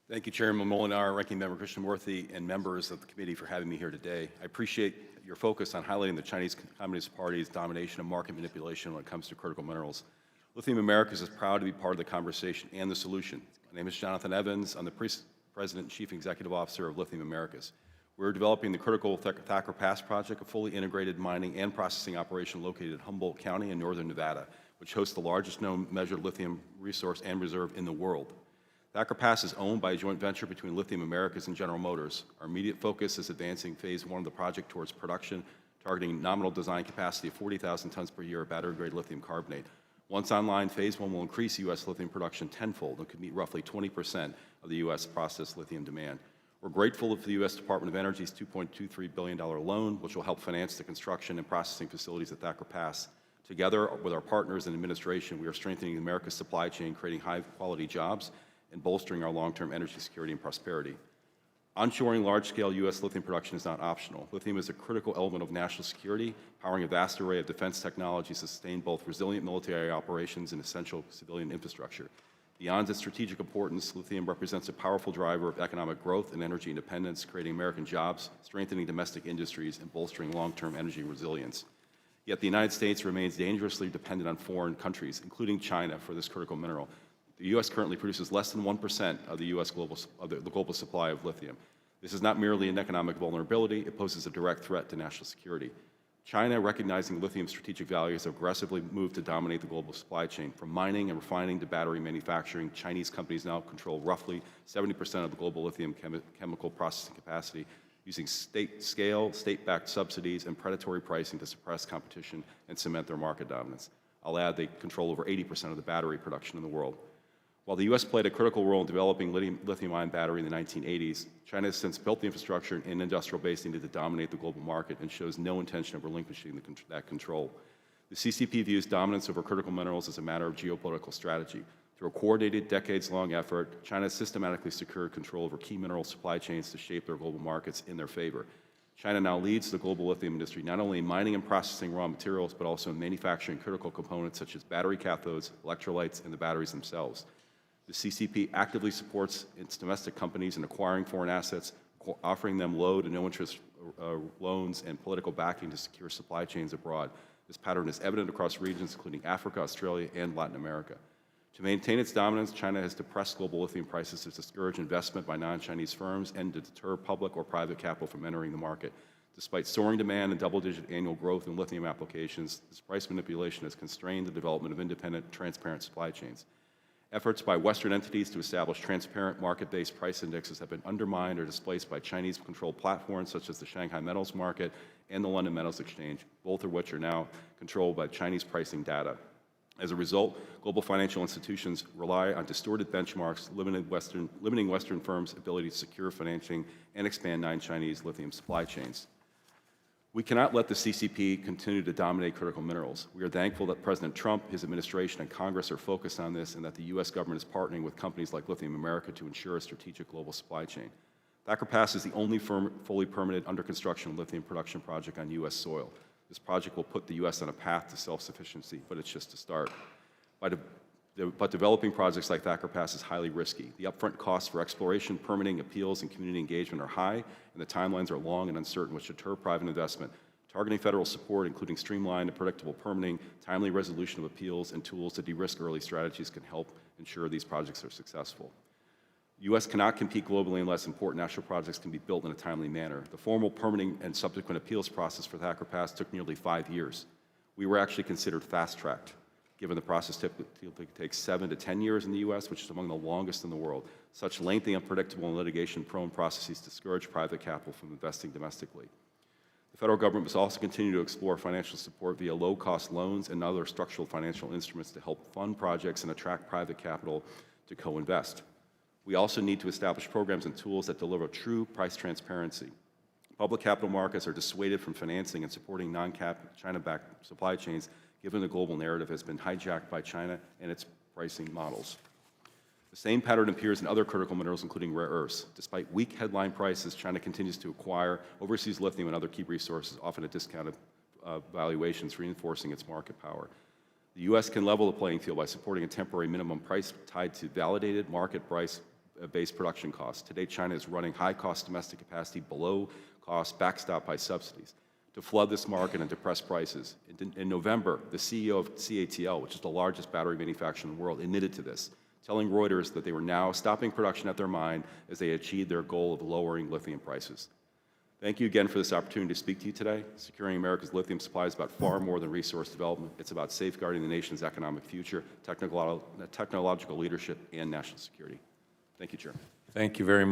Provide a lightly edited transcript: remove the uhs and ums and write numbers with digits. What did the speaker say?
Thank you, Chairman Molinar, Ranking Member Krishnamurthy, and members of the committee for having me here today. I appreciate your focus on highlighting the Chinese Communist Party's domination and market manipulation when it comes to critical minerals. Lithium Americas is proud to be part of the conversation and the solution. My name is Jonathan Evans. I'm the President and Chief Executive Officer of Lithium Americas. We're developing the critical Thacker Pass project, a fully integrated mining and processing operation located in Humboldt County in northern Nevada, which hosts the largest known measured lithium resource and reserve in the world. Thacker Pass is owned by a joint venture between Lithium Americas and General Motors. Our immediate focus is advancing phase one of the project towards production, targeting nominal design capacity of 40,000 tons per year of battery-grade lithium carbonate. Once online, phase one will increase U.S. lithium production tenfold and could meet roughly 20% of the U.S. processed lithium demand. We're grateful for the U.S. Department of Energy's $2.23 billion loan, which will help finance the construction and processing facilities at Thacker Pass. Together with our partners in administration, we are strengthening America's supply chain, creating high-quality jobs, and bolstering our long-term energy security and prosperity. Onshoring large-scale U.S. lithium production is not optional. Lithium is a critical element of national security, powering a vast array of defense technologies to sustain both resilient military operations and essential civilian infrastructure. Beyond its strategic importance, lithium represents a powerful driver of economic growth and energy independence, creating American jobs, strengthening domestic industries, and bolstering long-term energy resilience. Yet the United States remains dangerously dependent on foreign countries, including China, for this critical mineral. The U.S. currently produces less than 1% of the U.S. global supply of lithium. This is not merely an economic vulnerability, it poses a direct threat to national security. China, recognizing lithium's strategic value, has aggressively moved to dominate the global supply chain. From mining and refining to battery manufacturing, Chinese companies now control roughly 70% of the global lithium chemical processing capacity, using state-backed subsidies, and predatory pricing to suppress competition and cement their market dominance. I'll add they control over 80% of the battery production in the world. While the U.S. played a critical role in developing lithium-ion battery in the 1980s, China has since built the infrastructure and industrial base needed to dominate the global market and shows no intention of relinquishing that control. The CCP views dominance over critical minerals as a matter of geopolitical strategy. Through a coordinated, decades-long effort, China has systematically secured control over key mineral supply chains to shape their global markets in their favor. China now leads the global lithium industry, not only in mining and processing raw materials, but also in manufacturing critical components such as battery cathodes, electrolytes, and the batteries themselves. The CCP actively supports its domestic companies in acquiring foreign assets, offering them low to no interest loans and political backing to secure supply chains abroad. This pattern is evident across regions including Africa, Australia, and Latin America. To maintain its dominance, China has depressed global lithium prices to discourage investment by non-Chinese firms and to deter public or private capital from entering the market. Despite soaring demand and double-digit annual growth in lithium applications, this price manipulation has constrained the development of independent, transparent supply chains. Efforts by Western entities to establish transparent market-based price indexes have been undermined or displaced by Chinese-controlled platforms such as the Shanghai Metals Market and the London Metals Exchange, both of which are now controlled by Chinese pricing data. As a result, global financial institutions rely on distorted benchmarks, limiting Western firms' ability to secure financing and expand non-Chinese lithium supply chains. We cannot let the CCP continue to dominate critical minerals. We are thankful that President Trump, his administration, and Congress are focused on this and that the U.S. government is partnering with companies like Lithium America to ensure a strategic global supply chain. Thacker Pass is the only fully permitted under construction lithium production project on U.S. soil. This project will put the U.S. on a path to self-sufficiency, but it's just a start. But developing projects like Thacker Pass is highly risky. The upfront costs for exploration, permitting, appeals, and community engagement are high, and the timelines are long and uncertain, which deter private investment. Targeting federal support, including streamlined and predictable permitting, timely resolution of appeals, and tools to de-risk early strategies can help ensure these projects are successful. The U.S. cannot compete globally unless important national projects can be built in a timely manner. The formal permitting and subsequent appeals process for Thacker Pass took nearly 5 years. We were actually considered fast-tracked, given the process typically takes 7 to 10 years in the U.S., which is among the longest in the world. Such lengthy, unpredictable, and litigation-prone processes discourage private capital from investing domestically. The federal government must also continue to explore financial support via low-cost loans and other structural financial instruments to help fund projects and attract private capital to co-invest. We also need to establish programs and tools that deliver true price transparency. Public capital markets are dissuaded from financing and supporting China-backed supply chains, given the global narrative has been hijacked by China and its pricing models. The same pattern appears in other critical minerals, including rare earths. Despite weak headline prices, China continues to acquire overseas lithium and other key resources, often at discounted valuations, reinforcing its market power. The U.S. can level the playing field by supporting a temporary minimum price tied to validated market price base production costs. Today, China is running high-cost domestic capacity below cost, backstopped by subsidies, to flood this market and depress prices. In November, the CEO of CATL, which is the largest battery manufacturer in the world, admitted to this, telling Reuters that they were now stopping production at their mine as they achieved their goal of lowering lithium prices. Thank you again for this opportunity to speak to you today. Securing America's lithium supply is about far more than resource development. It's about safeguarding the nation's economic future, technological leadership, and national security. Thank you, Chairman. Thank you very much.